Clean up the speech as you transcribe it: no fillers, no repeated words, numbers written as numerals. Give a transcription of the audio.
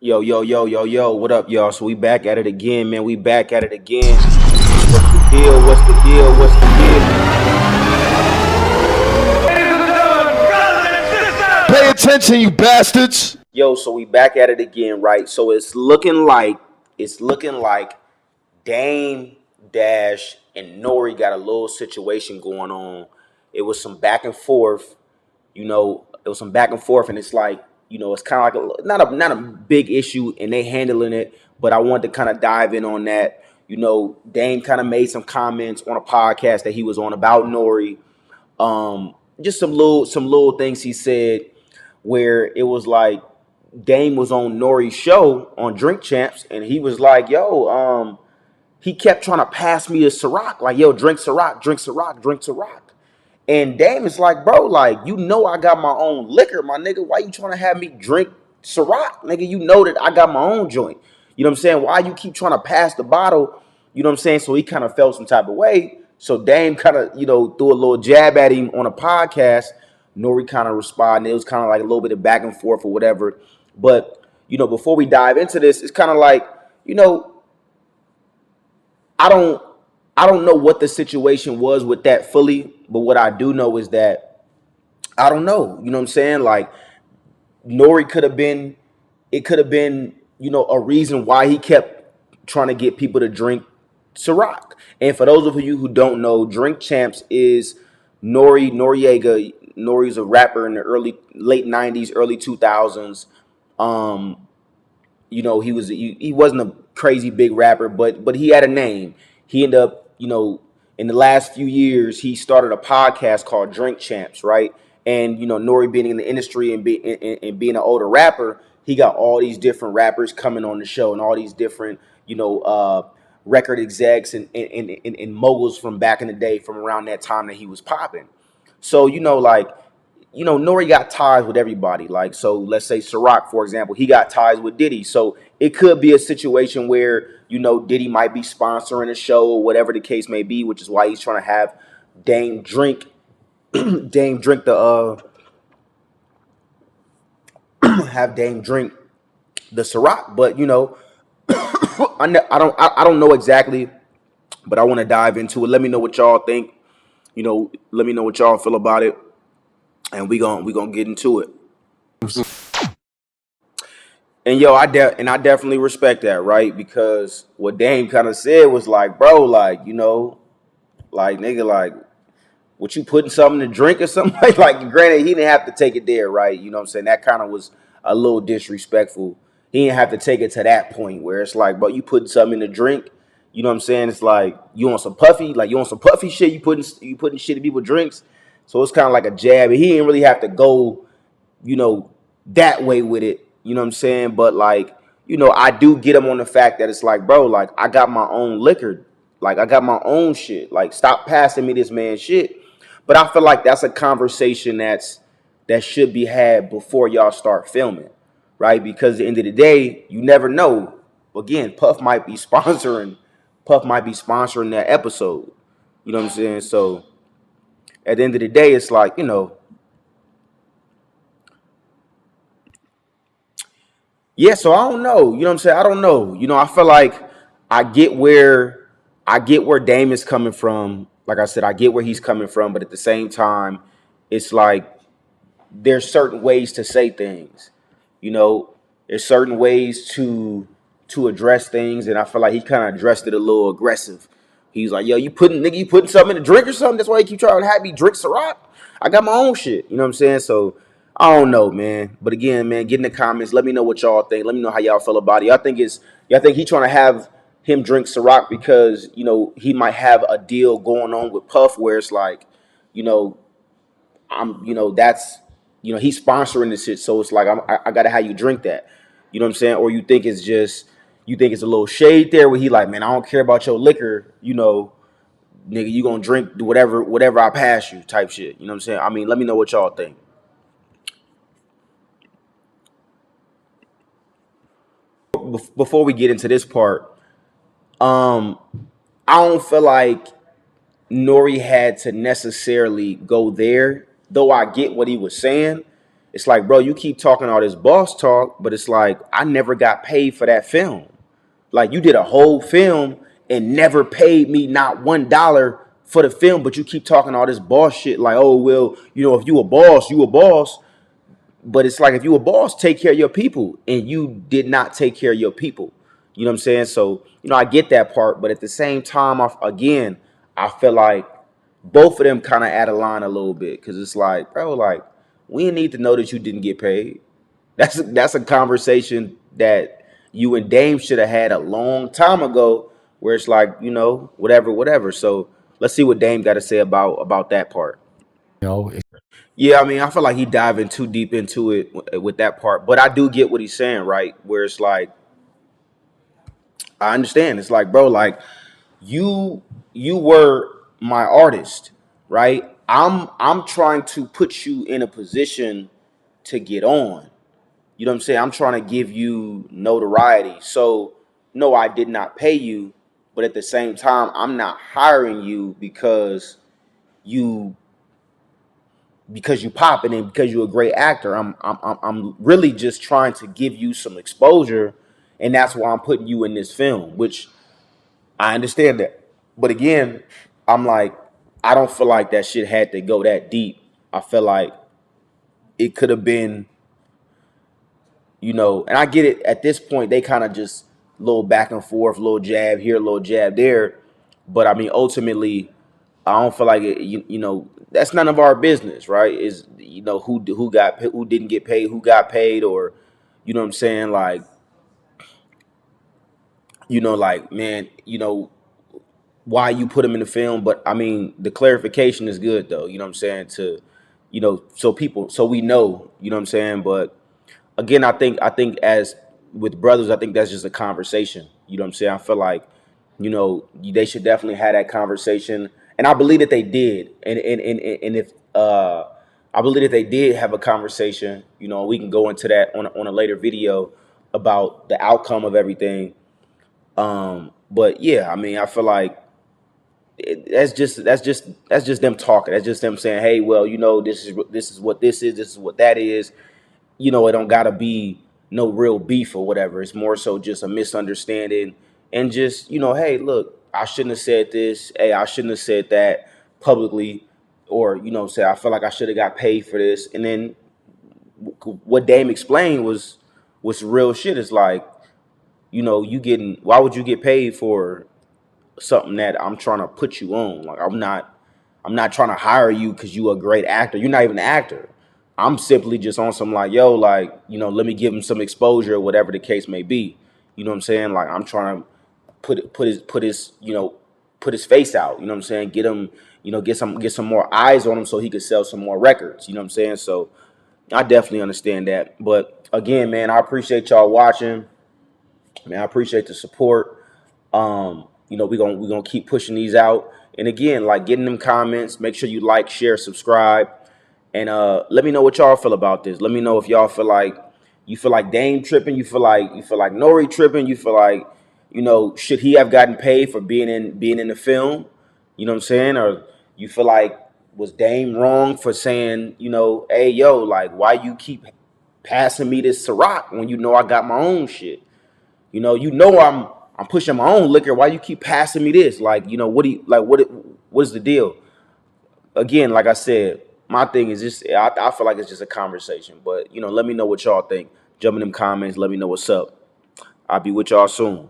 Yo, yo, yo, yo, yo, what up, y'all? So we back at it again, man. We back at it again. What's the deal? What's the deal? What's the deal? Pay attention, you bastards. Yo, so we back at it again, right? So it's looking like Dame Dash and Nori got a little situation going on. It was some back and forth, it was some back and forth, and it's like, it's kind of like not a big issue, and they handling it. But I wanted to kind of dive in on that. Dame kind of made some comments on a podcast that he was on about Nori. Just some little things he said where it was like Dame was on N.O.R.E show on Drink Champs, and he was like, "Yo, he kept trying to pass me a Ciroc, like, yo, drink Ciroc, drink Ciroc, drink Ciroc." And Dame is like, bro, like, I got my own liquor, my nigga. Why you trying to have me drink Ciroc? Nigga, you know that I got my own joint. You know what I'm saying? Why you keep trying to pass the bottle? You know what I'm saying? So he kind of felt some type of way. So Dame kind of, threw a little jab at him on a podcast. N.O.R.E kind of responded. It was kind of like a little bit of back and forth or whatever. But, before we dive into this, it's kind of like, you know, I don't I don't know what the situation was with that fully, but what I do know is that I don't know. You know what I'm saying? Like Nori could have been, it could have been, a reason why he kept trying to get people to drink Ciroc. And for those of you who don't know, Drink Champs is Nori Noriega. Nori's a rapper in the late '90s, early 2000s. Um, he wasn't a crazy big rapper, but he had a name. He ended up, in the last few years, he started a podcast called Drink Champs, right? And Nori being in the industry and being an older rapper, he got all these different rappers coming on the show and all these different, record execs and moguls from back in the day, from around that time that he was popping. So, Nori got ties with everybody. Like, so let's say Ciroc, for example, he got ties with Diddy. So it could be a situation where, Diddy might be sponsoring a show or whatever the case may be, which is why he's trying to have Dame drink, Dame drink have Dame drink the Ciroc. But, I don't know exactly, but I want to dive into it. Let me know what y'all think. Let me know what y'all feel about it, and we gonna get into it. And yo, I definitely respect that, right? Because what Dame kind of said was like, bro, like, like, nigga, like, what, you putting something to drink or something? Like, granted, he didn't have to take it there, right? You know what I'm saying? That kind of was a little disrespectful. He didn't have to take it to that point where it's like, bro, you putting something to drink. You know what I'm saying? It's like, you want some puffy, like, you want some puffy shit. You putting shit in people's drinks. So it's kind of like a jab. He didn't really have to go, you know, that way with it. You know what I'm saying? But like, I do get him on the fact that it's like, bro, like, I got my own liquor. Like, I got my own shit. Like, stop passing me this man shit. But I feel like that's a conversation that should be had before y'all start filming, right? Because at the end of the day, you never know. Again, Puff might be sponsoring that episode. You know what I'm saying? So at the end of the day, it's like, yeah, so I don't know. You know what I'm saying? I don't know. I feel like I get where I get where Dame is coming from. Like I said, I get where he's coming from, but at the same time, it's like there's certain ways to say things. You know, there's certain ways to address things, and I feel like he kind of addressed it a little aggressive. He's like, "Yo, you putting something in a drink or something? That's why you keep trying to have me drink Ciroc. I got my own shit." You know what I'm saying? So I don't know, man. But again, man, get in the comments. Let me know what y'all think. Let me know how y'all feel about it. Y'all think he trying to have him drink Ciroc because he might have a deal going on with Puff where it's like, you know, that's he's sponsoring this shit, so it's like I gotta have you drink that. You know what I'm saying? Or you think it's a little shade there where he like, man, I don't care about your liquor, nigga, you gonna drink whatever I pass you type shit. You know what I'm saying? I mean, let me know what y'all think. Before we get into this part, um, I don't feel like Nori had to necessarily go there, though I get what he was saying. It's like, bro, you keep talking all this boss talk, but it's like I never got paid for that film. Like you did a whole film and never paid me not $1 for the film, but you keep talking all this boss shit. Like, oh well, if you a boss, you a boss. But it's like if you a boss, take care of your people, and you did not take care of your people. You know what I'm saying? So I get that part, but at the same time, I feel like both of them kind of add a line a little bit because it's like, bro, like we need to know that you didn't get paid. That's a conversation that you and Dame should have had a long time ago, where it's like, whatever, whatever. So let's see what Dame got to say about that part. You know, Yeah, I mean, I feel like he diving too deep into it with that part, but I do get what he's saying, right? Where it's like, I understand. It's like, bro, like you you were my artist, right? I'm trying to put you in a position to get on. You know what I'm saying? I'm trying to give you notoriety. So no, I did not pay you, but at the same time, I'm not hiring you you because you popping and because you're a great actor. I'm really just trying to give you some exposure, and that's why I'm putting you in this film, which I understand that. But again, I'm like, I don't feel like that shit had to go that deep. I feel like it could have been, and I get it at this point, they kind of just little back and forth, little jab here, little jab there. But I mean, ultimately, I don't feel like it, that's none of our business, right? Is who didn't get paid, who got paid, or you know what I'm saying? Like, like man, why you put him in the film. But I mean, the clarification is good though. You know what I'm saying? So we know. You know what I'm saying? But again, I think as with brothers, I think that's just a conversation. You know what I'm saying? I feel like, they should definitely have that conversation, and I believe that they did. And if I believe that they did have a conversation, we can go into that on a later video about the outcome of everything. But yeah, I mean, I feel like that's just them talking. That's just them saying, hey, well, this is what this is. This is what that is. It don't gotta be no real beef or whatever. It's more so just a misunderstanding and just, hey, look, I shouldn't have said this. Hey, I shouldn't have said that publicly, or say I feel like I should have got paid for this. And then what Dame explained was real shit. It's like, why would you get paid for something that I'm trying to put you on? Like I'm not trying to hire you because you a great actor. You're not even an actor. I'm simply just on some like, yo, like, let me give him some exposure or whatever the case may be. You know what I'm saying? Like I'm trying to put his face out. You know what I'm saying? Get him, get some more eyes on him so he could sell some more records. You know what I'm saying? So I definitely understand that. But again, man, I appreciate y'all watching. Man, I appreciate the support. We're gonna keep pushing these out. And again, like getting them comments, make sure you like, share, subscribe. And let me know what y'all feel about this. Let me know if y'all feel like Dame tripping, you feel like N.O.R.E tripping, you feel like, should he have gotten paid for being in the film? You know what I'm saying? Or you feel like was Dame wrong for saying, hey yo, like why you keep passing me this Ciroc when I got my own shit? I'm pushing my own liquor. Why you keep passing me this? Like, what do you like? What's the deal? Again, like I said, my thing is just I feel like it's just a conversation. But let me know what y'all think. Jump in them comments. Let me know what's up. I'll be with y'all soon.